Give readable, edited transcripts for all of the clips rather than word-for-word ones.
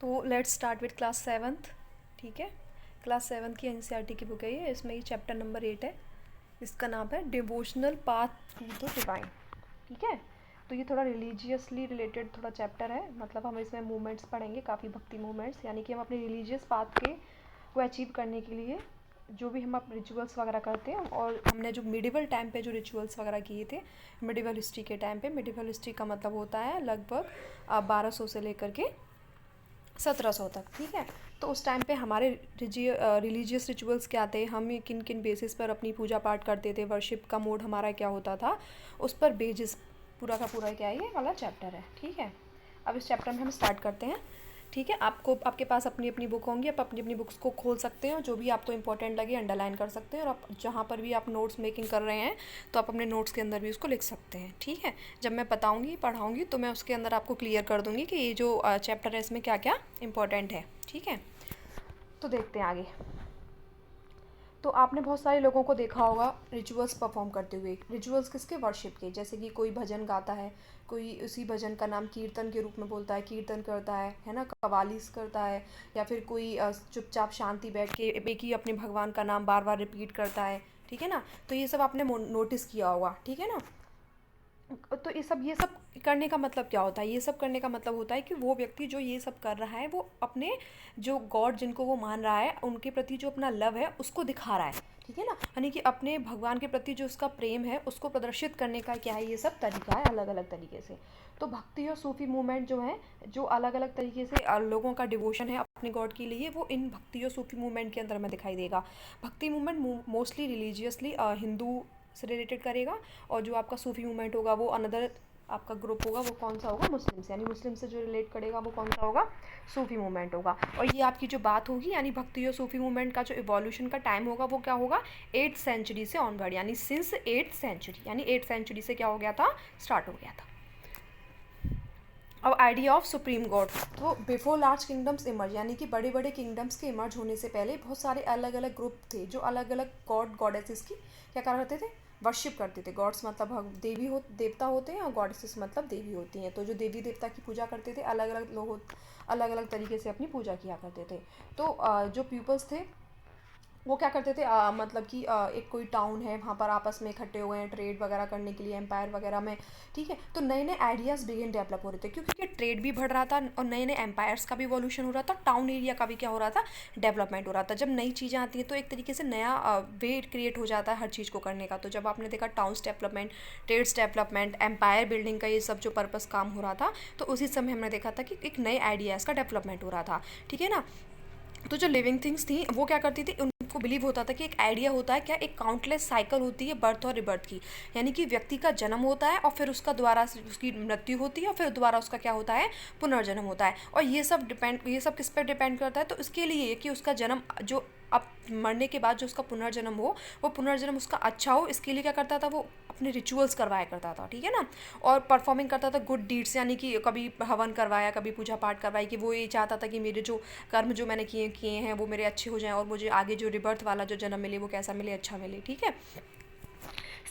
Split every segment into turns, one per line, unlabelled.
तो let's start with class 7th। ठीक है, क्लास 7th की एनसीईआरटी की बुक है ये। इसमें ये चैप्टर नंबर 8 है। इसका नाम है devotional path to the divine. ठीक है, तो ये थोड़ा रिलीजियसली रिलेटेड थोड़ा चैप्टर है। मतलब हम इसमें मूवमेंट्स पढ़ेंगे, काफ़ी भक्ति मूवमेंट्स, यानी कि हम अपने रिलीजियस पाथ के को अचीव करने के लिए जो भी हम आप रिचुअल्स वगैरह करते हैं, और हमने जो मिडिवल टाइम पे जो रिचुअल्स वगैरह किए थे, मिडिवल हिस्ट्री के टाइम पे। मिडिवल हिस्ट्री का मतलब होता है लगभग 1200 से लेकर के 1700 तक। ठीक है, तो उस टाइम पे हमारे रिलीजियस रिचुअल्स क्या थे, हम किन किन बेसिस पर अपनी पूजा पाठ करते थे, वर्शिप का मोड हमारा क्या होता था, उस पर बेसिस पूरा का पूरा क्या है ये वाला चैप्टर है। ठीक है, अब इस चैप्टर में हम स्टार्ट करते हैं। ठीक है, आपके पास अपनी अपनी बुक होंगी, आप अपनी अपनी बुक्स को खोल सकते हो, जो भी आपको इंपॉर्टेंट लगे अंडरलाइन कर सकते हैं, और आप जहाँ पर भी आप नोट्स मेकिंग कर रहे हैं तो आप अपने नोट्स के अंदर भी उसको लिख सकते हैं। ठीक है, जब मैं बताऊँगी पढ़ाऊँगी तो मैं उसके अंदर आपको क्लियर कर दूँगी कि ये जो चैप्टर है इसमें क्या क्या इंपॉर्टेंट है। ठीक है, तो देखते हैं आगे। तो आपने बहुत सारे लोगों को देखा होगा रिचुअल्स परफॉर्म करते हुए। रिचुअल्स किसके? वर्शिप के। जैसे कि कोई भजन गाता है, कोई उसी भजन का नाम कीर्तन के रूप में बोलता है, कीर्तन करता है ना, कवालीस करता है, या फिर कोई चुपचाप शांति बैठ के एक ही अपने भगवान का नाम बार बार रिपीट करता है। ठीक है ना, तो ये सब आपने नोटिस किया होगा। ठीक है ना, तो ये सब करने का मतलब क्या होता है? ये सब करने का मतलब होता है कि वो व्यक्ति जो ये सब कर रहा है वो अपने जो गॉड जिनको वो मान रहा है उनके प्रति जो अपना लव है उसको दिखा रहा है। ठीक है ना, यानी कि अपने भगवान के प्रति जो उसका प्रेम है उसको प्रदर्शित करने का क्या है, ये सब तरीका है अलग अलग तरीके से। तो भक्ति और सूफी मूवमेंट जो है, जो अलग अलग तरीके से लोगों का डिवोशन है अपने गॉड के लिए, वो इन भक्ति और सूफी मूवमेंट के अंदर में दिखाई देगा। भक्ति मूवमेंट मोस्टली रिलीजियसली हिंदू से रिलेटेड करेगा, और जो आपका सूफी मूवमेंट होगा वो अनदर आपका ग्रुप होगा, वो कौन सा होगा? मुस्लिम से, यानी मुस्लिम से जो रिलेट करेगा वो कौन सा होगा? सूफी मूवमेंट होगा। और ये आपकी जो बात होगी, यानी भक्ति और सूफी मूवमेंट का जो इवोल्यूशन का टाइम होगा वो क्या होगा? 8th सेंचुरी से ऑनवर्ड, यानी सिंस 8th सेंचुरी, यानी 8th सेंचुरी से क्या हो गया था? स्टार्ट हो गया था। अब आइडिया ऑफ सुप्रीम गॉड। तो बिफोर लार्ज किंगडम्स इमर्ज, यानी कि बड़े बड़े किंगडम्स के इमर्ज होने से पहले बहुत सारे अलग अलग ग्रुप थे जो अलग अलग गॉड गॉडेसेस की क्या करते थे? वर्शिप करते थे। गॉड्स मतलब देवी हो देवता होते हैं, और गॉडेसेस मतलब देवी होती हैं। तो जो देवी देवता की पूजा करते थे, अलग अलग लोग अलग अलग तरीके से अपनी पूजा किया करते थे। तो जो पीपल्स थे वो क्या करते थे, मतलब कि एक कोई टाउन है, वहाँ पर आपस में इकट्ठे हुए हैं ट्रेड वगैरह करने के लिए, एम्पायर वगैरह में। ठीक है, तो नए नए आइडियाज़ बिगिन डेवलप हो रहे थे, क्योंकि ट्रेड भी बढ़ रहा था और नए नए एम्पायर्स का भी इवोल्यूशन हो रहा था, टाउन एरिया का भी क्या हो रहा था? डेवलपमेंट हो रहा था। जब नई चीज़ें आती हैं तो एक तरीके से नया वे क्रिएट हो जाता है हर चीज़ को करने का। तो जब आपने देखा towns development, trades development, empire building का ये सब जो पर्पस काम हो रहा था, तो उसी समय हमने देखा था कि एक नए आइडियाज़ का डेवलपमेंट हो रहा था। ठीक है ना, तो जो लिविंग थिंग्स थी वो क्या करती थी, उनको बिलीव होता था कि एक आइडिया होता है क्या, एक काउंटलेस साइकिल होती है बर्थ और रिबर्थ की। यानी कि व्यक्ति का जन्म होता है और फिर उसका दोबारा उसकी मृत्यु होती है, और फिर दोबारा उसका क्या होता है? पुनर्जन्म होता है। और ये सब किस पर डिपेंड करता है? तो इसके लिए कि उसका जन्म जो अब मरने के बाद जो उसका पुनर्जन्म हो, वो पुनर्जन्म उसका अच्छा हो, इसके लिए क्या करता था? वो अपने रिचुअल्स करवाया करता था। ठीक है ना, और परफॉर्मिंग करता था गुड डीड्स, यानी कि कभी हवन करवाया, कभी पूजा पाठ करवाई, कि वो ये चाहता था कि मेरे जो कर्म जो मैंने किए किए हैं वो मेरे अच्छे हो जाएं, और मुझे आगे जो रिबर्थ वाला जो जन्म मिले वो कैसा मिले? अच्छा मिले। ठीक है,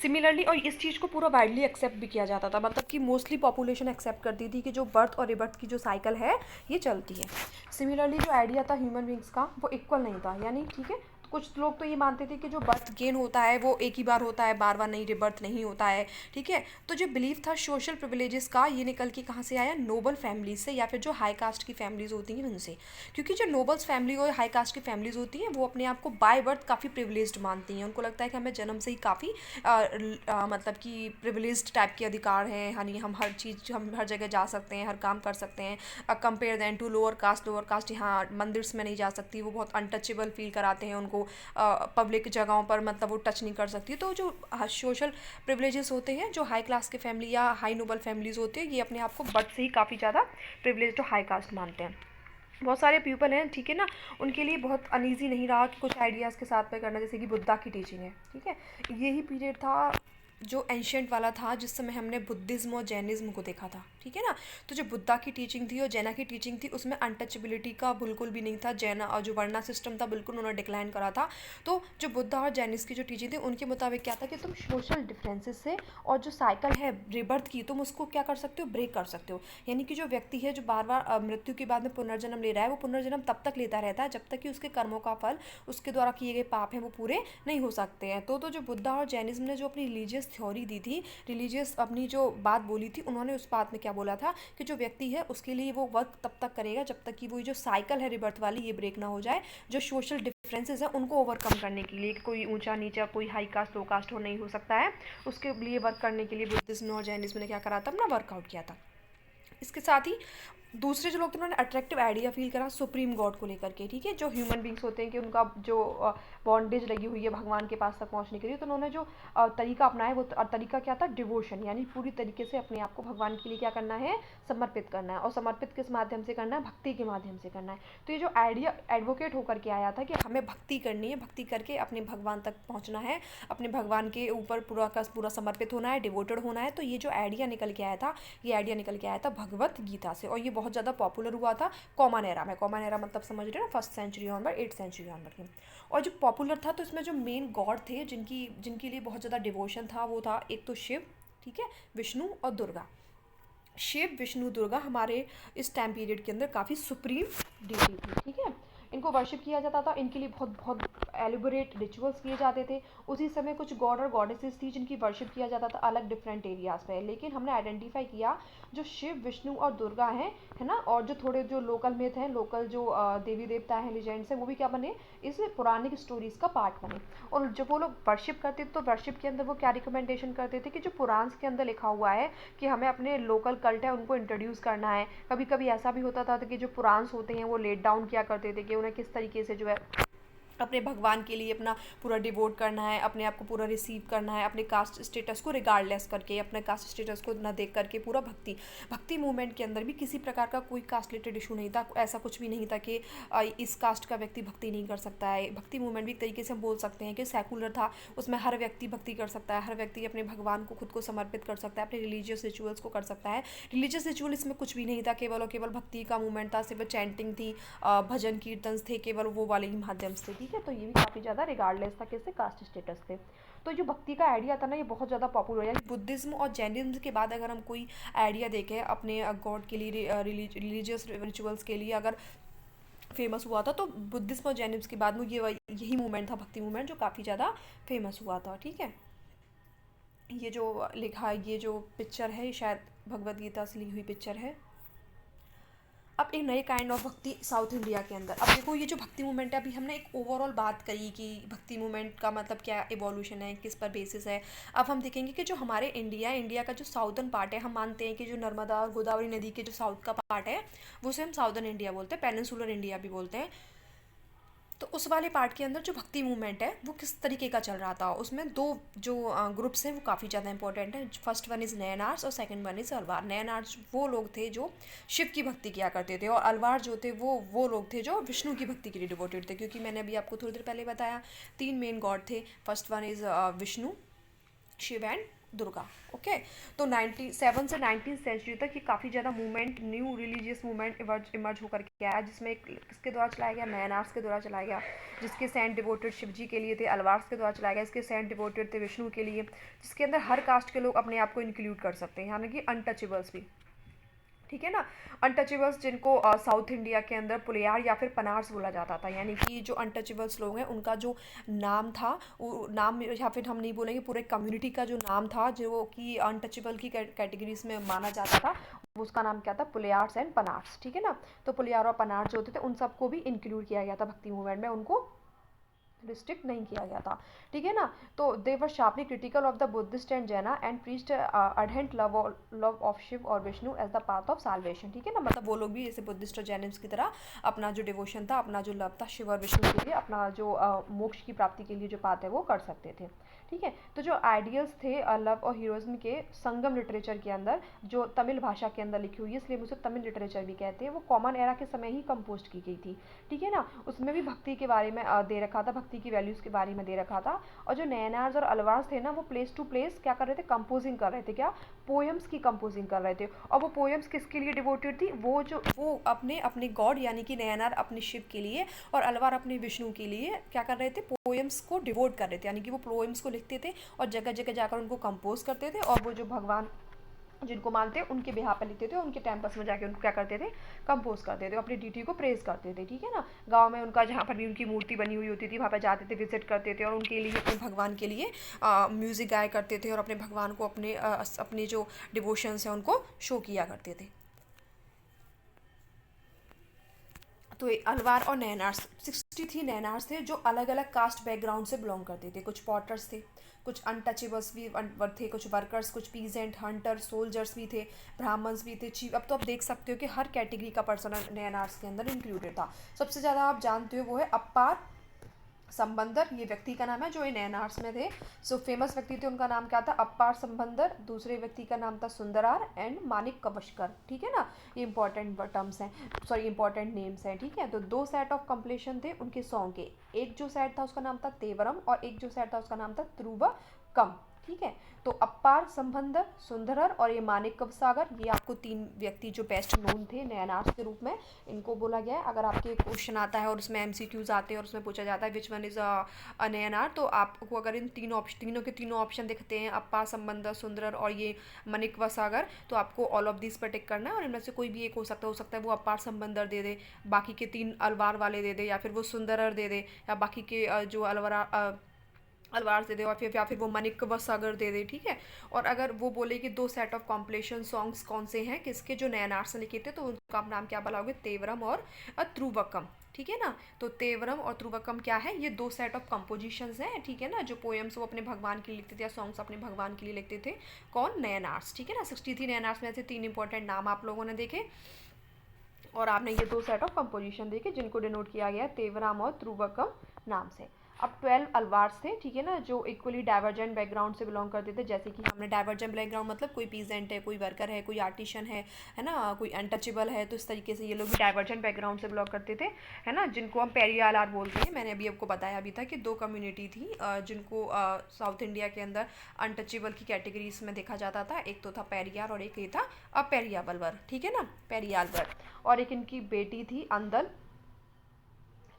सिमिलरली, और इस चीज़ को पूरा वाइडली एक्सेप्ट भी किया जाता था, मतलब कि मोस्टली पॉपुलेशन एक्सेप्ट करती थी कि जो बर्थ और रिबर्थ की जो साइकिल है ये चलती है। सिमिलरली जो आइडिया था ह्यूमन बींग्स का वो इक्वल नहीं था, यानी ठीक है, तो कुछ लोग तो ये मानते थे कि जो बर्थ गेन होता है वो एक ही बार होता है, बार बार नहीं, रिबर्थ नहीं होता है। ठीक है, तो जो बिलीफ था सोशल प्रिविलेजेस का, ये निकल के कहाँ से आया? नोबल फैमिलीज से, या फिर जो हाई कास्ट की फैमिलीज होती हैं उनसे। क्योंकि जो नोबल्स फैमिली और हाई कास्ट की फैमिलीज होती हैं वो अपने आप को बाय बर्थ काफ़ी प्रिविलेज्ड मानती हैं। उनको लगता है कि हमें जन्म से ही काफ़ी मतलब कि प्रिविलेज्ड टाइप के अधिकार हैं, यानी हम हर चीज़, हम हर जगह जा सकते हैं, हर काम कर सकते हैं, compare than to lower caste यहाँ मंदिर्स में नहीं जा सकती, वो बहुत अनटचेबल फील कराते हैं उनको, पब्लिक जगहों पर मतलब वो टच नहीं कर सकती। तो जो सोशल प्रिविलेजेस होते हैं, जो हाई क्लास के फैमिली या हाई नोबल फैमिलीज़ होती है, ये अपने आप को बर्थ से ही काफ़ी ज़्यादा प्रिविलेज्ड और हाई कास्ट मानते हैं। बहुत सारे पीपल हैं, ठीक है ना, उनके लिए बहुत अनईजी नहीं रहा कि कुछ आइडियाज़ के साथ में करना, जैसे कि बुद्धा की टीचिंग है। ठीक है, यही पीरियड था जो एंशियंट वाला था जिस समय हमने बुद्धिज़्म और जैनिज़्म को देखा था, ठीक है ना। तो जो बुद्धा की टीचिंग थी और जैना की टीचिंग थी उसमें अनटचेबिलिटी का बिल्कुल भी नहीं था। जैना और जो वर्णा सिस्टम था बिल्कुल उन्होंने डिक्लाइन करा था। तो जो बुद्धा और जैनिस की जो टीचिंग थी उनके मुताबिक क्या था कि तुम सोशल डिफरेंसेस से और जो साइकिल है रिबर्थ की तुम उसको क्या कर सकते हो, ब्रेक कर सकते हो। यानी कि जो व्यक्ति है जो बार बार मृत्यु के बाद में पुनर्जन्म ले रहा है वो पुनर्जन्म तब तक लेता रहता है जब तक कि उसके कर्मों का फल, उसके द्वारा किए गए पाप हैं वो पूरे नहीं हो सकते हैं। तो जो बुद्धा और जैनिज्म ने जो अपनी रिलीजियस थ्योरी दी थी, रिलीजियस अपनी जो बात बोली थी, उन्होंने उस बात में क्या बोला था कि जो व्यक्ति है उसके लिए वो वर्क तब तक करेगा जब तक कि वो जो साइकिल है रिबर्थ वाली ये ब्रेक ना हो जाए। जो सोशल डिफरेंसेस है उनको ओवरकम करने के लिए, कोई ऊंचा नीचा, कोई हाई कास्ट लो कास्ट हो नहीं हो सकता है, उसके लिए वर्क करने के लिए बुद्धिज्म और जैनिज्म ने क्या करा था, अपना वर्कआउट किया था। इसके साथ ही दूसरे जो लोग थे उन्होंने अट्रैक्टिव आइडिया फील करा सुप्रीम गॉड को लेकर के, ठीक है। जो ह्यूमन बींग्स होते हैं कि उनका जो बॉन्डेज लगी हुई है भगवान के पास तक पहुंचने के लिए, तो उन्होंने जो तरीका अपनाया वो तरीका क्या था, डिवोशन, यानी पूरी तरीके से अपने आप को भगवान के लिए क्या करना है, समर्पित करना है। और समर्पित किस माध्यम से करना है, भक्ति के माध्यम से करना है। तो ये जो आइडिया एडवोकेट होकर के आया था कि हमें भक्ति करनी है, भक्ति करके अपने भगवान तक पहुँचना है, अपने भगवान के ऊपर पूरा का पूरा समर्पित होना है, डिवोटेड होना है। तो ये जो आइडिया निकल के आया था, ये आइडिया निकल के आया था भगवत गीता से, और ये बहुत ज़्यादा पॉपुलर हुआ था कॉमन एरा में। कॉमन एरा मतलब समझ रहे हो ना, 1st century onward 8th century onward में। और जो पॉपुलर था तो इसमें जो मेन गॉड थे जिनकी जिनके लिए बहुत ज़्यादा डिवोशन था वो था एक तो शिव, ठीक है, विष्णु और दुर्गा। शिव विष्णु दुर्गा हमारे इस टाइम पीरियड के अंदर काफ़ी सुप्रीम डिटी थी, ठीक है। इनको वर्शिप किया जाता था, इनके लिए बहुत बहुत एलिबोरेट रिचुअल्स किए जाते थे। उसी समय कुछ गॉड और गॉडेसेस थी जिनकी वर्शिप किया जाता था अलग डिफरेंट एरियाज़ पे, लेकिन हमने आइडेंटिफाई किया जो शिव विष्णु और दुर्गा हैं, है ना, और जो थोड़े जो लोकल मिथ हैं, लोकल जो देवी देवता हैं, लिजेंड्स हैं, वो भी क्या बने, इस पौराणिक स्टोरीज़ का पार्ट बने। और जब वो लोग वर्शिप करते थे तो वर्शिप के अंदर वो क्या रिकमेंडेशन करते थे कि जो पुराण के अंदर लिखा हुआ है कि हमें अपने लोकल कल्ट है उनको इंट्रोड्यूस करना है। कभी कभी ऐसा भी होता था कि जो पुराण होते हैं वो लेट डाउन किया करते थे कि उन्हें किस तरीके से जो है अपने भगवान के लिए अपना पूरा डिवोट करना है, अपने आप को पूरा रिसीव करना है, अपने कास्ट स्टेटस को रिगार्डलेस करके, अपने कास्ट स्टेटस को ना देख करके पूरा भक्ति मूवमेंट के अंदर भी किसी प्रकार का कोई कास्ट रिलेटेड इशू नहीं था। ऐसा कुछ भी नहीं था कि इस कास्ट का व्यक्ति भक्ति नहीं कर सकता है। भक्ति मूवमेंट भी एक तरीके से हम बोल सकते हैं कि सेकुलर था, उसमें हर व्यक्ति भक्ति कर सकता है, हर व्यक्ति अपने भगवान को खुद को समर्पित कर सकता है, अपने रिलीजियस रिचुअल्स को कर सकता है। रिलीजियस रिचुअल इसमें कुछ भी नहीं था, केवल और केवल भक्ति का मूवमेंट था, सिर्फ चैंटिंग थी, भजन कीर्तन थे, केवल वो वाले ही माध्यम से, ठीक है। तो ये भी काफ़ी ज़्यादा रिगार्डलेस था किससे, कास्ट स्टेटस से। तो जो भक्ति का आइडिया था ना ये बहुत ज़्यादा पॉपुलर है। बुद्धिज्म और जैनिज्म के बाद अगर हम कोई आइडिया देखें अपने गॉड के लिए, रिलीजियस रिचुअल्स के लिए अगर फेमस हुआ था, तो बुद्धिज्म और जैनिज्म के बाद में ये यही मूवमेंट था, भक्ति मूवमेंट, जो काफ़ी ज़्यादा फेमस हुआ था, ठीक है। ये जो लिखा है, ये जो पिक्चर है, शायद भगवद गीता से ली हुई पिक्चर है। अब एक नए काइंड ऑफ भक्ति साउथ इंडिया के अंदर। अब देखो ये जो भक्ति मूवमेंट है, अभी हमने एक ओवरऑल बात करी कि भक्ति मूवमेंट का मतलब क्या इवोल्यूशन है, किस पर बेसिस है। अब हम देखेंगे कि जो हमारे इंडिया का जो साउदर्न पार्ट है, हम मानते हैं कि जो नर्मदा और गोदावरी नदी के जो साउथ का पार्ट है वो उसे हम साउदर्न इंडिया बोलते हैं, पेनिनसुलर इंडिया भी बोलते हैं। तो उस वाले पार्ट के अंदर जो भक्ति मूवमेंट है वो किस तरीके का चल रहा था, उसमें दो जो ग्रुप्स हैं वो काफ़ी ज़्यादा इंपॉर्टेंट है। फर्स्ट वन इज़ नयनार्स और second one is Alvar. Nayanars वो लोग थे जो शिव की भक्ति किया करते थे, और अलवार जो थे वो लोग थे जो विष्णु की भक्ति के लिए डिवोटेड थे। क्योंकि मैंने अभी आपको थोड़ी देर पहले बताया 3 मेन गॉड थे, first one is Vishnu, Shiva and Durga, okay. तो 97 से 19th सेंचुरी तक ये काफ़ी ज़्यादा movement, new religious movement emerge होकर के आया, जिसमें एक किसके द्वारा चलाया गया, नयनार्स के द्वारा चलाया गया, जिसके सेंट डिवोटेड शिव जी के लिए थे। अलवार्स के द्वारा चलाया गया, इसके सेंट डिवोटेड थे विष्णु के लिए, जिसके अंदर हर कास्ट के लोग अपने आप को इंक्लूड कर सकते हैं, यानी कि अनटचेबल्स भी, ठीक है ना। अनटचेबल्स जिनको साउथ इंडिया के अंदर पुलियार या फिर पनार्स बोला जाता था, यानी कि जो अनटचेबल्स लोग हैं उनका जो नाम था, वो नाम या फिर हम नहीं बोलेंगे, पूरे कम्युनिटी का जो नाम था जो कि अनटचेबल की कैटेगरीज में माना जाता था, उसका नाम क्या था, पुलियार्स एंड पनार्स, ठीक है ना। तो पुलियार और पनार जो होते थे उन सबको भी इंक्लूड किया गया था भक्ति मूवमेंट में, उनको रिस्ट्रिक्ट नहीं किया गया था, ठीक है ना। तो they were sharply critical of the Buddhist and Jaina and preached ardent love of Shiva और Vishnu as the path of salvation, ठीक है ना। मतलब वो लोग भी जैसे बुद्धिस्ट और जैनिम्स की तरह अपना जो डिवोशन था, अपना जो लव था शिव और विष्णु के लिए, अपना जो मोक्ष की प्राप्ति के लिए जो पाथ है वो कर सकते थे, ठीक है। तो जो आइडियल्स थे लव और हीरोइज्म के संगम लिटरेचर के अंदर, जो तमिल भाषा के अंदर लिखी हुई है इसलिए उसे तमिल लिटरेचर भी कहते हैं, वो कॉमन एरा के समय ही कंपोज की गई थी, ठीक है ना। उसमें भी भक्ति के बारे में दे रखा था, भक्ति शक्ति की वैल्यूज़ के बारे में दे रखा था। और जो नैनार्स और अलवार्स थे ना, वो प्लेस टू प्लेस क्या कर रहे थे, कंपोजिंग कर रहे थे, क्या पोएम्स की कंपोजिंग कर रहे थे। और वो पोएम्स किसके लिए डिवोटेड थी, वो अपने अपने गॉड यानी कि नैनार अपने शिव के लिए और अलवार अपने विष्णु के लिए क्या कर रहे थे, पोएम्स को डिवोट कर रहे थे, यानी कि वो पोएम्स को लिखते थे और जगह जगह जाकर उनको कंपोज करते थे। और वो जो भगवान जिनको मानते हैं उनके बिहार पर लिखते थे, उनके टेम्पल्स में जाके उनको क्या करते थे, कंपोज करते थे, अपनी डीटी को प्रेज करते थे, ठीक है ना। गांव में उनका जहाँ पर भी उनकी मूर्ति बनी हुई होती थी वहाँ पर जाते थे, विजिट करते थे और उनके लिए अपने भगवान के लिए म्यूज़िक गाया करते थे और अपने भगवान को अपने जो डिवोशंस हैं उनको शो किया करते थे। तो ये अलवार और नैनार्स 63 नैनार्स थे जो अलग अलग कास्ट बैकग्राउंड से बिलोंग करते थे। कुछ पॉटर्स थे, कुछ अनटचेबल्स भी थे, कुछ वर्कर्स, कुछ पीजेंट, हंटर, सोल्जर्स भी थे, ब्राह्मण्स भी थे, चीफ। अब तो आप देख सकते हो कि हर कैटेगरी का पर्सन नैनार्स के अंदर इंक्लूडेड था। सबसे ज़्यादा आप जानते हो वो है अप्पार संबंदर, ये व्यक्ति का नाम है जो इन एनआर्स में थे। सो फेमस व्यक्ति थे, उनका नाम क्या था, अप्पार संबंदर। दूसरे व्यक्ति का नाम था सुंदरार एंड मानिक कवशकर, ठीक है ना। ये इंपॉर्टेंट टर्म्स हैं, सॉरी इंपॉर्टेंट नेम्स हैं, ठीक है। तो दो सेट ऑफ कंप्लीशन थे उनके सॉन्ग के। एक जो सेट था उसका नाम था तेवरम और एक जो सेट था उसका नाम था त्रुवकम, ठीक है। तो अप्पार संबंधर, सुंदरर और ये मानिक कवसागर, ये आपको तीन व्यक्ति जो बेस्ट नोन थे नैनार्स के रूप में, इनको बोला गया है। अगर आपके क्वेश्चन आता है और उसमें एमसीक्यूज आते हैं और उसमें पूछा जाता है which one is a Nayanar, तो आपको अगर इन तीनों के तीनों ऑप्शन दिखते हैं, अप्पार संबंधर, सुंदरर और ये मानिक वसागर, तो आपको ऑल ऑफ दिस पर टिक करना है और इनमें से कोई भी एक हो सकता है वो अप्पार संबंधर दे दे, बाकी के तीन अलवार वाले दे दे, या फिर वो सुंदरर दे दे, या बाकी के जो अलवार दे दे, और फिर या फिर वो मानिक वसागर दे दे, ठीक है। और अगर वो बोले कि दो सेट ऑफ कॉम्पिलेशन सॉन्ग्स कौन से हैं किसके, जो नैनार से लिखे थे, तो उनका आप नाम क्या बुलाओगे, तेवरम और त्रुवकम, ठीक है ना। तो तेवरम और त्रुवकम क्या है, ये दो सेट ऑफ कंपोजिशंस हैं, ठीक है ना, जो पोएम्स वो अपने भगवान के लिए लिखते थे या सॉन्ग्स अपने भगवान के लिए लिखते थे। कौन, नैनार्स, ठीक है ना। 63 नैनार्स में से तीन इंपॉर्टेंट नाम आप लोगों ने देखे और आपने ये दो सेट ऑफ कंपोजिशन देखे जिनको डिनोट किया गया तेवराम और त्रुवकम नाम से। अब 12 अलवार्स थे, ठीक है ना, जो इक्वली डाइवर्जेंट बैकग्राउंड से बिलोंग करते थे। जैसे कि हमने डाइवर्जेंट बैकग्राउंड मतलब कोई पीजेंट है, कोई वर्कर है, कोई आर्टिशन है ना, कोई अनटचेबल है, तो इस तरीके से ये लोग भी डाइवर्जेंट बैकग्राउंड से बिलोंग करते थे, है ना, जिनको हम पेरियालार बोलते हैं। मैंने अभी आपको बताया भी था कि दो कम्युनिटी थी जिनको साउथ इंडिया के अंदर अनटचेबल की कैटेगरीज में देखा जाता था। एक तो था पेरियार और एक ये था अपेरियाबलवर, ठीक है ना, पेरियालवर। और एक इनकी बेटी थी अंदल,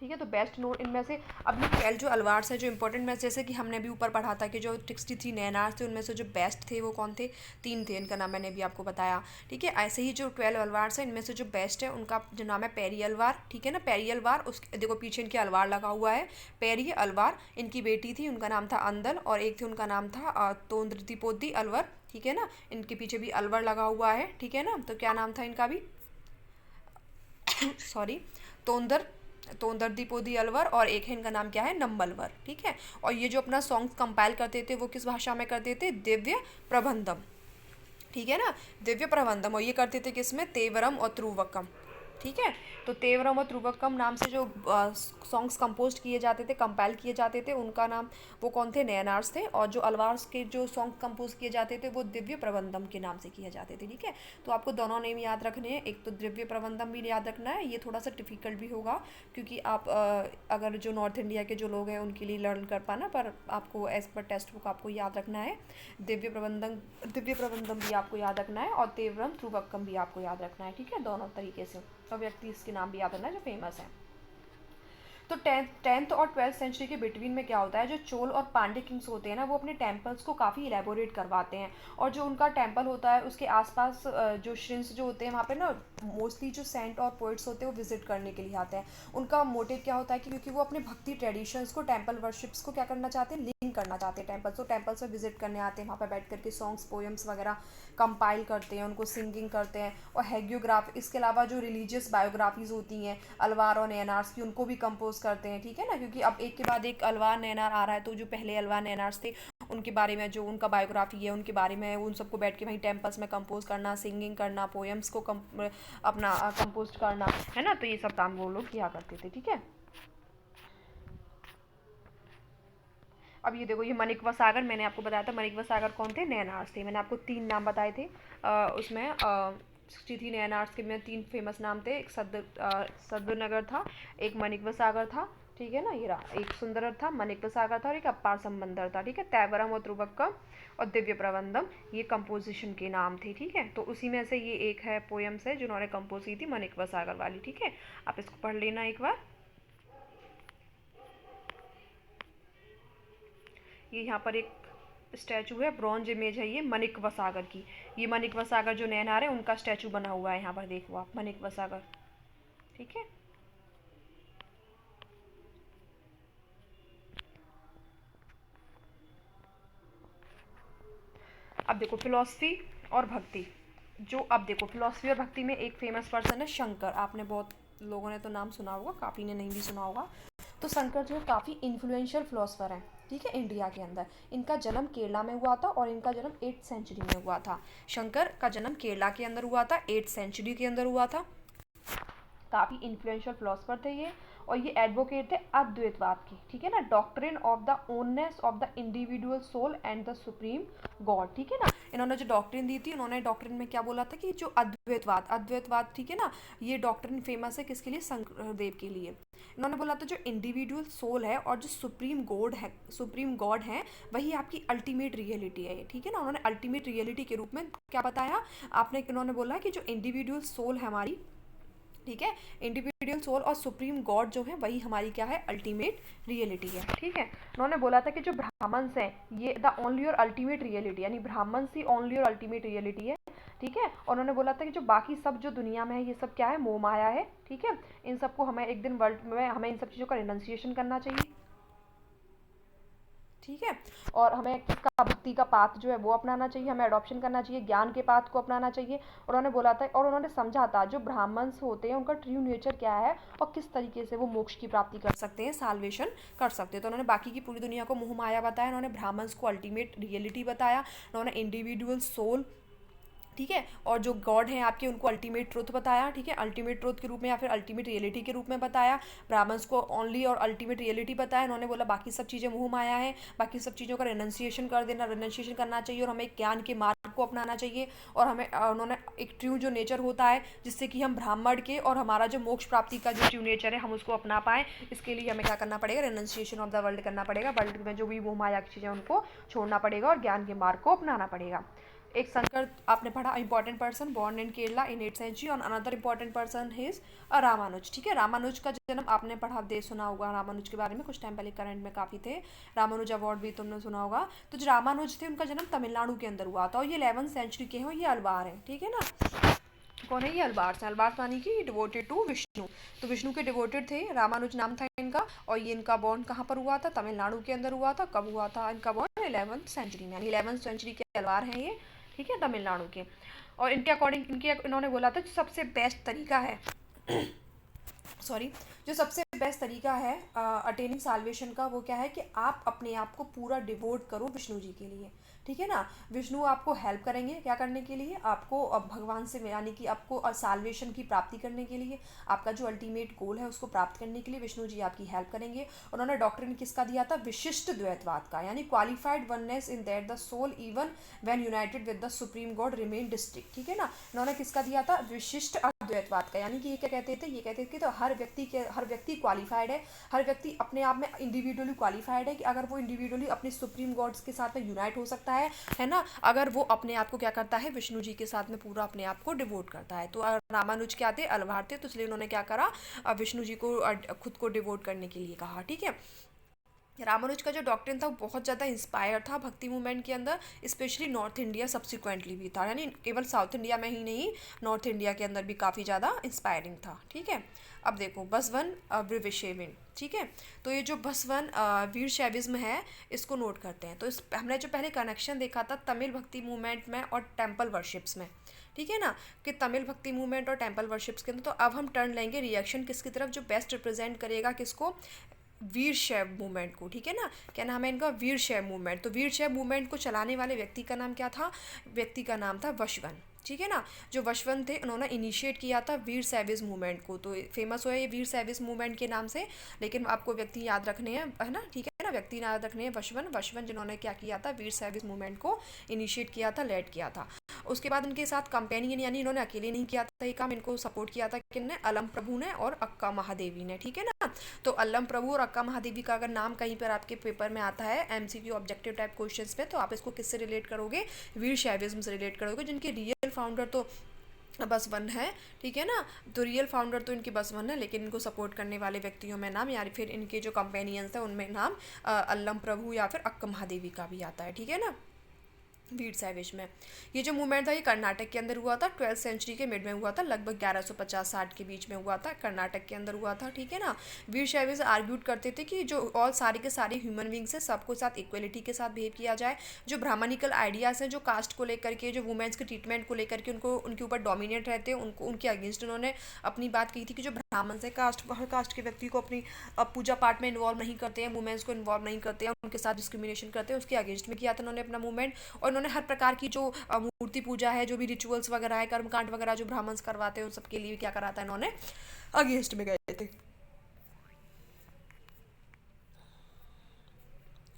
ठीक है। तो बेस्ट नोट इनमें से, अब ये 12 जो अलवार्स हैं जो इंपॉर्टेंट में, जैसे कि हमने अभी ऊपर पढ़ा था कि जो 63 नैनार्स थे उनमें से जो बेस्ट थे वो कौन थे, तीन थे, इनका नाम मैंने अभी आपको बताया, ठीक है। ऐसे ही जो 12 अलवार्स हैं इनमें से जो बेस्ट है उनका जो नाम है पेरी अलवार, ठीक है ना। पेरी अलवार, उसके देखो पीछे इनके अलवार लगा हुआ है, पेरी अलवार। इनकी बेटी थी, उनका नाम था अंदल, और एक थे उनका नाम था तोंद्रतिपोदी अलवर, ठीक है ना। इनके पीछे भी अलवर लगा हुआ है, ठीक है ना। तो क्या नाम था इनका भी सॉरी, तोंदरदीपोदी अलवर, और एक है इनका नाम क्या है, नंबलवर, ठीक है। और ये जो अपना सॉन्ग कंपाइल करते थे वो किस भाषा में करते थे, दिव्य प्रबंधम, ठीक है ना, दिव्य प्रबंधम। और ये करते थे किसमें, तेवरम और त्रुवकम, ठीक है। तो तेवरम और त्रुवकम नाम से जो सॉन्ग्स कंपोज किए जाते थे, कंपाइल किए जाते थे, उनका नाम वो कौन थे, नैनार्स थे। और जो अलवार्स के जो सॉन्ग कंपोज किए जाते थे वो दिव्य प्रबंधम के नाम से किए जाते थे, ठीक है। तो आपको दोनों नेम याद रखने हैं, एक तो दिव्य प्रबंधम भी याद रखना है, ये थोड़ा सा डिफिकल्ट भी होगा क्योंकि आप अगर जो नॉर्थ इंडिया के जो लोग हैं उनके लिए लर्न कर पाना, पर आपको एज पर टेक्स्ट बुक आपको याद रखना है। दिव्य प्रबंधम भी आपको याद रखना है और तेवरम त्रुवक्कम भी आपको याद रखना है, ठीक है, दोनों तरीके से। और व्यक्ति इसके नाम भी याद रखना है जो फेमस है। तो टेंथ और 12th सेंचुरी के बिटवीन में क्या होता है, जो चोल और पांडे किंग्स होते हैं ना, वो अपने टेम्पल्स को काफ़ी इलेबोरेट करवाते हैं। और जो उनका टेम्पल होता है उसके आसपास जो श्रिंस जो होते हैं वहाँ पे ना मोस्टली जो सेंट और पोइट्स होते हैं वो विजिट करने के लिए आते हैं। उनका मोटिव क्या होता है कि क्योंकि वो अपने भक्ति ट्रेडिशंस को, टेम्पल वर्शिप्स को क्या करना चाहते हैं, लिंक करना चाहते हैं टेम्पल्स। तो टेम्पल्स में विजिट करने आते हैं, वहाँ पर बैठ करके सॉन्ग्स, पोएम्स वगैरह कंपाइल करते हैं, उनको सिंगिंग करते हैं। और हैगियोग्राफ, इसके अलावा जो रिलीजियस बायोग्राफीज़ होती हैं अलवार और नैनार्स की, उनको भी कंपोज करते हैं, ठीक है ना। क्योंकि अब एक के बाद एक अलवार नैनार आ रहा है, तो जो पहले अलवार नैनार्स थे उनके बारे में जो उनका बायोग्राफी है उनके बारे में उन सबको बैठ के वहीं टेम्पल्स में कंपोज करना, सिंगिंग करना, पोएम्स को अपना कंपोज करना, है ना। तो ये सब काम वो लोग किया करते थे, ठीक है। अब ये देखो, ये माणिकवा सागर, मैंने आपको बताया था माणिकवा सागर कौन थे, नैनार्स थे। मैंने आपको तीन नाम बताए थे उसमें 63 नैनार्स के में तीन फेमस नाम थे। एक सदनगर था, एक माणिकवा सागर था ठीक है ना, ये रहा, एक सुंदर था, माणिक्य सागर था और एक अपार समंदर था। ठीक है, तैवरम और ध्रुवक्कम और दिव्य प्रबंधम ये कंपोजिशन के नाम थे। ठीक है, तो उसी में से ये एक है पोएम्स है जिन्होंने कंपोज की थी, माणिक्य सागर वाली। ठीक है, आप इसको पढ़ लेना एक बार। ये यहाँ पर एक स्टैचू है, ब्रॉन्ज इमेज है ये माणिक्य सागर की। ये माणिक्य सागर जो नैनार है उनका स्टैचू बना हुआ है यहाँ पर, देखो आप, माणिक्य सागर। ठीक है, अब देखो फिलॉसफी और भक्ति। जो अब देखो फिलॉसफी और भक्ति में एक फेमस पर्सन है शंकर। आपने बहुत लोगों ने तो नाम सुना होगा, काफ़ी ने नहीं भी सुना होगा। तो शंकर जो है काफ़ी इन्फ्लुएंशियल फिलोसफर हैं। ठीक है, इंडिया के अंदर इनका जन्म केरला में हुआ था और इनका जन्म 8th सेंचुरी में हुआ था। शंकर का जन्म केरला के अंदर हुआ था, 8th सेंचुरी के अंदर हुआ था। काफ़ी इन्फ्लुएंशियल फिलोसफर थे ये, और ये एडवोकेट थे अद्वैतवाद की। ठीक है ना, doctrine of the oneness of the individual soul and the supreme God. ठीक है ना, इन्होंने जो डॉक्ट्रिन दी थी, इन्होंने डॉक्ट्रिन में क्या बोला था कि जो अद्वैतवाद ठीक है ना, ये डॉक्ट्रिन फेमस है किसके लिए, शंकरदेव के लिए। इन्होंने बोला था जो इंडिविजुअल सोल है और जो सुप्रीम गॉड है वही आपकी अल्टीमेट रियलिटी है। ठीक है ना, उन्होंने अल्टीमेट रियलिटी के रूप में क्या बताया आपने, इन्होंने बोला कि जो इंडिविजुअल सोल है हमारी, ठीक है, इंडिविजुअल सोल और सुप्रीम गॉड जो है वही हमारी क्या है, अल्टीमेट रियलिटी है। ठीक है, उन्होंने बोला था कि जो ब्राह्मण्स हैं ये द ओनली और अल्टीमेट रियलिटी, यानी ब्राह्मण्स ही ओनली और अल्टीमेट रियलिटी है। ठीक है, और उन्होंने बोला था कि जो बाकी सब जो दुनिया में है ये सब क्या है, मोह माया है। ठीक है, इन सबको हमें एक दिन वर्ल्ड में हमें इन सब चीज़ों का रिनंसिएशन करना चाहिए। ठीक है, और हमें किसका, भक्ति का पाथ जो है वो अपनाना चाहिए, हमें अडॉप्शन करना चाहिए, ज्ञान के पाथ को अपनाना चाहिए। उन्होंने बोला था और उन्होंने समझा था जो ब्राह्मण्स होते हैं उनका ट्रू नेचर क्या है और किस तरीके से वो मोक्ष की प्राप्ति कर सकते हैं, साल्वेशन कर सकते हैं। तो उन्होंने बाकी की पूरी दुनिया को मोह माया बताया, उन्होंने ब्राह्मण्स को अल्टीमेट रियलिटी बताया, उन्होंने इंडिविजुअल सोल, ठीक है, और जो गॉड हैं आपके उनको अल्टीमेट ट्रुथ बताया। ठीक है, अल्टीमेट ट्रुथ के रूप में या फिर अल्टीमेट रियलिटी के रूप में बताया। ब्राह्मण्स को ओनली और अल्टीमेट रियलिटी बताया। उन्होंने बोला बाकी सब चीज़ें मोह माया है, बाकी सब चीज़ों का रिनंसिएशन कर देना, रिनंसिएशन करना चाहिए और हमें ज्ञान के मार्ग को अपनाना चाहिए। और हमें उन्होंने एक ट्रू जो नेचर होता है जिससे कि हम ब्राह्मण के और हमारा जो मोक्ष प्राप्ति का जो ट्रू नेचर है हम उसको अपना पाएँ, इसके लिए हमें क्या करना पड़ेगा, रिनंसिएशन ऑफ द वर्ल्ड करना पड़ेगा। वर्ल्ड में जो भी मोह माया की चीज़ें उनको छोड़ना पड़ेगा और ज्ञान के मार्ग को अपनाना पड़ेगा। एक शंकर आपने पढ़ा, important person born in Kerala in 8th century, और another important person is Ramanuja. ठीक है, रामानुज का जन्म आपने पढ़ा, दे सुना होगा रामानुज के बारे में, कुछ टाइम पहले करंट में काफ़ी थे। रामानुज अवार्ड भी तुमने सुना होगा। तो जो रामानुज थे उनका जन्म तमिलनाडु के अंदर हुआ था और ये 11th सेंचुरी के हैं, ये अलवार हैं। ठीक है ना, कौन है ये, अलबार्स। अलबार्स मानी कि डिवोटेड टू विष्णु, तो विष्णु के डिवोटेड थे। रामानुज नाम था इनका, और ये इनका बॉर्न कहाँ पर हुआ था, तमिलनाडु के अंदर हुआ था। कब हुआ था इनका बॉर्न, 11th सेंचुरी में, यानी 11th सेंचुरी के अलवार हैं ये। ठीक है, तमिलनाडु के। और इनके अकॉर्डिंग इन्होंने बोला था सबसे बेस्ट तरीका है सॉरी, जो सबसे बेस्ट तरीका है अटेनिंग साल्वेशन का, वो क्या है कि आप अपने आप को पूरा डिवोट करो विष्णु जी के लिए। ठीक है ना, विष्णु आपको हेल्प करेंगे क्या करने के लिए, आपको भगवान से, यानी कि आपको साल्वेशन की प्राप्ति करने के लिए, आपका जो अल्टीमेट गोल है उसको प्राप्त करने के लिए विष्णु जी आपकी हेल्प करेंगे। उन्होंने डॉक्ट्रिन किसका दिया था, विशिष्ट द्वैतवाद का, यानी qualified oneness in that the soul even when united with the supreme god remain distinct. ठीक है ना, इन्होंने किसका दिया था, विशिष्ट अद्वैतवाद का, यानी कि ये क्या कहते थे, ये कहते थे कि तो हर व्यक्ति क्वालिफाइड है, हर व्यक्ति अपने आप में इंडिविजुअली क्वालिफाइड है कि अगर वो इंडिविजुअली अपने सुप्रीम गॉड्स के साथ में यूनाइट हो सकता है ना, अगर वो अपने आप को क्या करता है, विष्णु जी के साथ में पूरा अपने आप को डिवोट करता है। तो रामानुज क्या थे, अलवार थे, तो इसलिए उन्होंने क्या करा, विष्णु जी को खुद को डिवोट करने के लिए कहा। ठीक है, रामानुज का जो डॉक्ट्रिन था वो बहुत ज़्यादा इंस्पायर था भक्ति मूवमेंट के अंदर, स्पेशली नॉर्थ इंडिया सब्सिक्वेंटली भी था, यानी केवल साउथ इंडिया में ही नहीं, नॉर्थ इंडिया के अंदर भी काफ़ी ज़्यादा इंस्पायरिंग था। ठीक है, अब देखो बसवन वीरशैविन। ठीक है, तो ये जो बसवन वीरशैविज्म है इसको नोट करते हैं। तो इस हमने जो पहले कनेक्शन देखा था तमिल भक्ति मूवमेंट में और टेम्पल वर्शिप्स में, ठीक है ना, कि तमिल भक्ति मूवमेंट और टेम्पल वर्शिप्स के अंदर। तो अब हम टर्न लेंगे रिएक्शन किसकी तरफ, जो बेस्ट रिप्रेजेंट करेगा किसको, वीरशैव मूवमेंट को। ठीक है ना, क्या नाम है इनका, वीरशैव मूवमेंट। तो वीरशैव मूवमेंट को चलाने वाले व्यक्ति का नाम क्या था, व्यक्ति का नाम था वशवन। ठीक है ना, जो वशवन थे उन्होंने इनिशिएट किया था वीर सैविज मूवमेंट को, तो फेमस हुआ ये वीर सैविज मूवमेंट के नाम से। लेकिन आपको व्यक्ति याद रखने हैं, है ना, ठीक है ना, व्यक्ति याद रखने हैं, वशवन जिन्होंने क्या किया था, वीर सैविज मूवमेंट को इनिशिएट किया था, लेड किया था। उसके बाद इनके साथ कंपेनियन, यानी इन्होंने अकेले नहीं किया सही काम इनको सपोर्ट किया था किनने, अलम प्रभु ने और अक्का महादेवी ने, ठीक है ना। तो अलम प्रभु और अक्का महादेवी का अगर नाम कहीं पर आपके पेपर में आता है एमसीक्यू ऑब्जेक्टिव टाइप क्वेश्चंस पे, तो आप इसको किससे रिलेट करोगे, वीर शैविज्म से रिलेट करोगे, जिनके रियल फाउंडर तो बसवन है, ठीक है ना। तो रियल फाउंडर तो इनकी बसवन है, लेकिन इनको सपोर्ट करने वाले व्यक्तियों में नाम या फिर इनके जो कंपेनियंस हैं उनमें नाम अल्लम प्रभु या फिर अक्का महादेवी का भी आता है, ठीक है ना, वीर सैविज में। ये जो मूवमेंट था ये कर्नाटक के अंदर हुआ था, 12th सेंचुरी के मिड में हुआ था, लगभग 1150-60 के बीच में हुआ था, कर्नाटक के अंदर हुआ था, ठीक है ना। वीर सैविज आर्ग्यूट करते थे कि जो और सारे के सारे ह्यूमन बींग्स हैं सबको साथ इक्वलिटी के साथ बिहेव किया जाए, जो ब्राह्मणिकल आइडियाज़ हैं जो कास्ट को लेकर के, जो वुमेन्स के ट्रीटमेंट को लेकर के उनको उनके ऊपर डोमिनेट रहते हैं, उनको उनके अगेंस्ट उन्होंने अपनी बात कही थी कि जो ब्राह्मण से कास्ट हर कास्ट के व्यक्ति को अपनी पूजा पाठ में इन्वॉल्व नहीं करते हैं, वुमेन्स को इन्वॉल्व नहीं करते हैं, उनके साथ डिस्क्रिमिनेशन करते हैं, उसके अगेंस्ट में किया था उन्होंने अपना मूवमेंट। और उन्होंने हर प्रकार की जो मूर्ति पूजा है, जो भी रिचुअल्स वगैरह है, कर्मकांड वगैरह जो ब्राह्मण्स करवाते हैं, उन सब के लिए क्या करा था इन्होंने, अगेंस्ट में गए थे,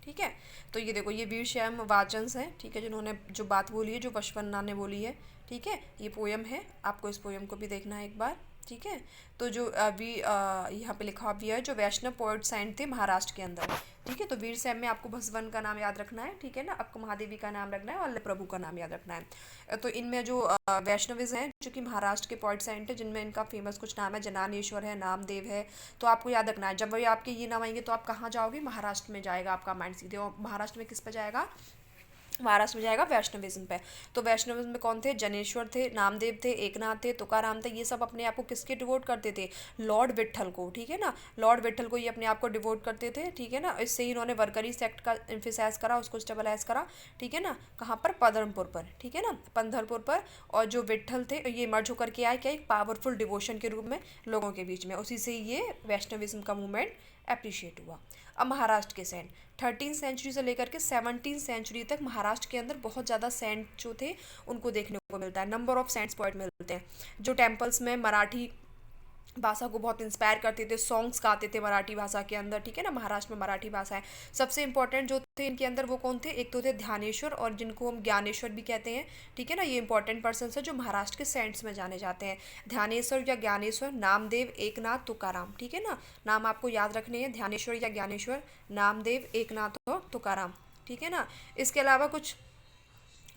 ठीक है। तो ये देखो ये वीर शैम वाचंस हैं, ठीक है, जिन्होंने जो बात बोली है, जो वशवन्ना ने बोली है, ठीक है। ये पोयम है, आपको इस पोयम को भी देखना है एक बार, ठीक है। तो जो यहाँ पे लिखा हुआ है, जो वैष्णव पोएट सेंट थे महाराष्ट्र के अंदर, ठीक है। तो वीर सैम में आपको बसवन का नाम याद रखना है, ठीक है ना, अक्का महादेवी का नाम रखना है और अल्ल प्रभु का नाम याद रखना है। तो इनमें जो वैष्णविज हैं जो कि महाराष्ट्र के पोएट सेंट है, जिनमें इनका फेमस कुछ नाम है, जनानेश्वर है, नामदेव है, तो आपको याद रखना है। जब वही आपके ये नाम आएंगे तो आप कहाँ जाओगे, महाराष्ट्र में जाएगा आपका माइंड सीधे, और महाराष्ट्र में किस पे जाएगा, महाराष्ट्र में जाएगा वैष्णविज्म पे। तो वैष्णविज्म में कौन थे, जनेश्वर थे, नामदेव थे, एकनाथ थे, तुकाराम थे, ये सब अपने आप को किसके डिवोट करते थे, लॉर्ड विट्ठल को, ठीक है ना, लॉर्ड विट्ठल को ये अपने आप को डिवोट करते थे, ठीक है ना। इससे ही इन्होंने वर्करी सेक्ट का इम्फेसाइज करा, उसको स्टेबलाइज करा, ठीक है ना, कहाँ पर, पदमपुर पर, ठीक है ना, पंढरपुर पर। और जो विट्ठल थे ये मर्ज होकर के आए क्या, एक पावरफुल डिवोशन के रूप में लोगों के बीच में, उसी से ये वैष्णविज्म का मूवमेंट अप्रिशिएट हुआ। अब महाराष्ट्र के सेंट 13th सेंचुरी से लेकर के 17th सेंचुरी तक महाराष्ट्र के अंदर बहुत ज़्यादा सेंट जो थे उनको देखने को मिलता है, नंबर ऑफ सेंट्स पॉइंट मिलते हैं, जो टेम्पल्स में मराठी भाषा को बहुत इंस्पायर करते थे, सॉन्ग्स गाते थे मराठी भाषा के अंदर, ठीक है ना। महाराष्ट्र में मराठी भाषा है। सबसे इंपॉर्टेंट जो थे इनके अंदर वो कौन थे, एक तो थे ध्यानेश्वर और जिनको हम ज्ञानेश्वर भी कहते हैं, ठीक है ना। ये इंपॉर्टेंट पर्सन है जो महाराष्ट्र के सेंट्स में जाने जाते हैं, ध्यानेश्वर या ज्ञानेश्वर, नामदेव, एकनाथ, तुकाराम, ठीक है ना। नाम आपको याद रखने हैं, ध्यानेश्वर या ज्ञानेश्वर, नामदेव, एकनाथ और तुकाराम, ठीक है ना। इसके अलावा कुछ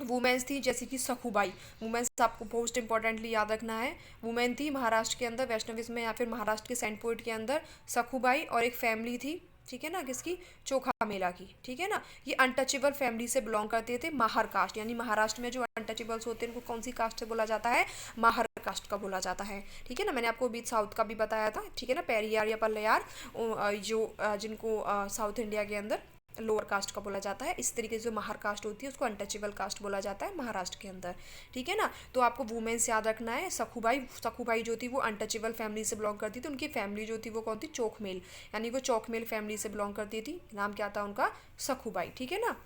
वुमेन्स थी जैसे कि सखुबाई, वुमेन्स आपको मोस्ट इंपॉर्टेंटली याद रखना है। वुमेन थी महाराष्ट्र के अंदर वैष्णविज्म में या फिर महाराष्ट्र के सेंट पोइट के अंदर सखुबाई, और एक फैमिली थी, ठीक है ना, किसकी, चोखा मेला की, ठीक है ना। ये अनटचेबल फैमिली से बिलोंग करते थे, माहर कास्ट, यानी महाराष्ट्र में जो अनटचेबल्स होते हैं उनको कौन सी कास्ट से बोला जाता है, माहर कास्ट का बोला जाता है, ठीक है ना। मैंने आपको बीच साउथ का भी बताया था, ठीक है ना, पेरियार या पल्लयार, जो जिनको साउथ इंडिया के अंदर लोअर कास्ट का बोला जाता है। इस तरीके से जो महार कास्ट होती है उसको अनटचेबल कास्ट बोला जाता है महाराष्ट्र के अंदर, ठीक है ना। तो आपको वुमेन्स याद रखना है। सखुबाई जो थी वो अनटचेबल फैमिली से बिलोंग करती थी, उनकी फैमिली जो थी वो कौन थी, चोखमेल, यानी वो चौकमेल फैमिली से बिलोंग करती थी, नाम क्या था उनका, सखुबाई, ठीक है ना।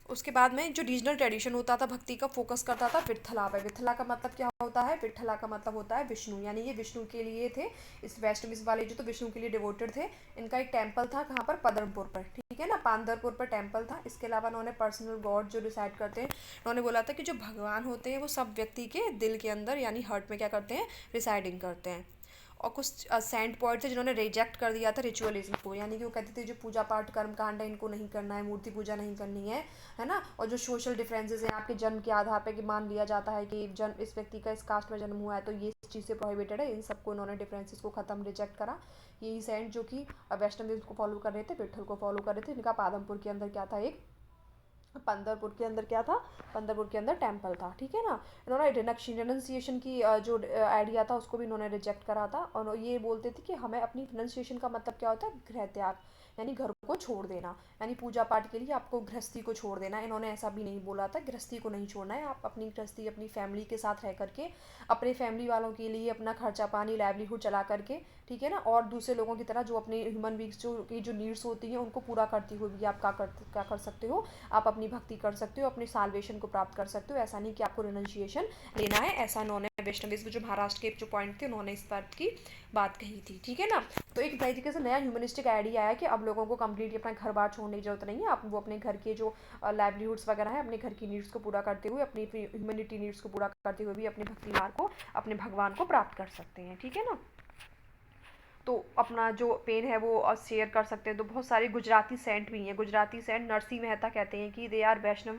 उसके बाद में जो रीजनल ट्रेडिशन होता था भक्ति का, फोकस करता था विट्ठला पे। विट्ठला का मतलब क्या होता है, विट्ठला का मतलब होता है विष्णु, यानी ये विष्णु के लिए थे, इस वैष्णविज्म वाले जो तो विष्णु के लिए डिवोटेड थे। इनका एक टेम्पल था कहाँ पर, पदमपुर पर, ठीक है ना, पांदरपुर पर टेम्पल था। इसके अलावा उन्होंने पर्सनल गॉड जो डिसाइड करते हैं, उन्होंने बोला था कि जो भगवान होते हैं वो सब व्यक्ति के दिल के अंदर यानी हार्ट में क्या करते हैं, रिसाइडिंग करते हैं। और कुछ सेंट पॉइंट थे जिन्होंने रिजेक्ट कर दिया था रिचुअलिज्म को, यानी कि वो कहते थे जो पूजा पाठ कर्म कांड है इनको नहीं करना है, मूर्ति पूजा नहीं करनी है ना। और जो सोशल डिफरेंसेस हैं आपके जन्म के आधार पर कि मान लिया जाता है कि जन्म इस व्यक्ति का इस कास्ट में जन्म हुआ है तो ये इस चीज़ से प्रोहिबिटेड है, इन सबको इन्होंने डिफरेंसेस को खत्म रिजेक्ट करा। यही सेंट जो कि वैष्णविज्म को फॉलो कर रहे थे, विट्ठल को फॉलो कर रहे थे, इनका पादमपुर के अंदर क्या था, एक पंदरपुर के अंदर क्या था, पंदरपुर के अंदर टेम्पल था, ठीक है ना। इन्होंने रिनंसिएशन की जो आइडिया था उसको भी इन्होंने रिजेक्ट करा था, और ये बोलते थे कि हमें अपनी रिनंसिएशन का मतलब क्या होता है, गृह त्याग, यानी घर को छोड़ देना, यानी पूजा पाठ के लिए आपको गृहस्थी को छोड़ देना। इन्होंने ऐसा भी नहीं बोला था गृहस्थी को नहीं छोड़ना है, आप अपनी गृहस्थी अपनी फैमिली के साथ रह करके अपने फैमिली वालों के लिए अपना खर्चा पानी लाइवलीहुड चला करके, ठीक है ना, और दूसरे लोगों की तरह जो अपने ह्यूमन बींग्स जो नीड्स होती हैं उनको पूरा करती हुई भी आप क्या कर सकते हो, आप अपनी भक्ति कर सकते हो, अपने साल्वेशन को प्राप्त कर सकते हो। ऐसा नहीं कि आपको रिनंसिएशन लेना है, ऐसा इन्होंने वैष्णवीज, जो महाराष्ट्र के जो पॉइंट थे उन्होंने इस बात की बात कही थी, ठीक है ना। तो एक तरीके से नया ह्यूमनिस्टिक आइडिया आया कि अब लोगों को कम्प्लीटली अपना घर बार छोड़ने की जरूरत नहीं है, आप वो अपने घर के जो लाइवलीहुड्स वगैरह है, अपने घर की नीड्स को पूरा करते हुए, अपनी ह्यूमनिटी नीड्स को पूरा करते हुए भी अपने भक्ति मार्ग को, अपने भगवान को प्राप्त कर सकते हैं, ठीक है ना। तो अपना जो पेन है वो शेयर कर सकते हैं। तो बहुत सारे गुजराती सेंट भी हैं, गुजराती सेंट नरसिंह मेहता कहते हैं कि they are Vaishnav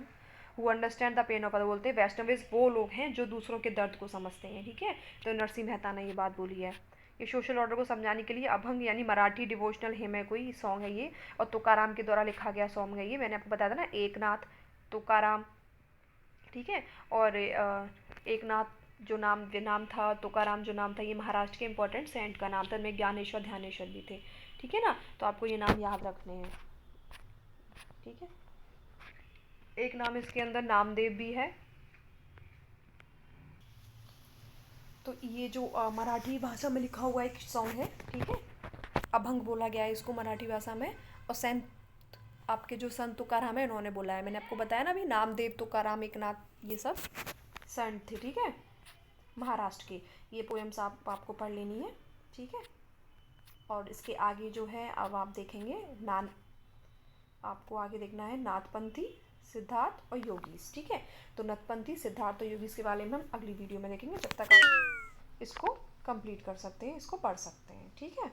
who understand the pain of other, बोलते हैं वैष्णवीज वो लोग हैं जो दूसरों के दर्द को समझते हैं, ठीक है। तो नरसिंह मेहता ने ये बात बोली है। ये सोशल ऑर्डर को समझाने के लिए अभंग यानी मराठी डिवोशनल हिम है, कोई सॉन्ग है ये, और तुकाराम के द्वारा लिखा गया सॉन्ग है ये। मैंने आपको बताया था ना, एकनाथ तुकाराम, ठीक है। और एकनाथ जो नाम था, तुकाराम जो नाम था, ये महाराष्ट्र के इंपॉर्टेंट सेंट का नाम था। में ज्ञानेश्वर ध्यानेश्वर भी थे, ठीक है ना। तो आपको ये नाम याद रखने हैं, ठीक है। एक नाम इसके अंदर नामदेव भी है। तो ये जो मराठी भाषा में लिखा हुआ एक सॉन्ग है, ठीक है, अभंग बोला गया है इसको मराठी भाषा में। और संत, आपके जो संत तुकाराम है इन्होंने बोला है। मैंने आपको बताया ना अभी, नामदेव, तुकाराम, एकनाथ, ये सब संत थे, ठीक है, महाराष्ट्र के। ये पोएम्स आपको पढ़ लेनी है, ठीक है। और इसके आगे जो है अब आप देखेंगे आपको आगे देखना है नाथपंथी, सिद्धार्थ और योगीस, ठीक है। तो नथपंथी, सिद्धार्थ और योगीस के बारे में हम अगली वीडियो में देखेंगे। जब तक आप इसको कंप्लीट कर सकते हैं, इसको पढ़ सकते हैं, ठीक है।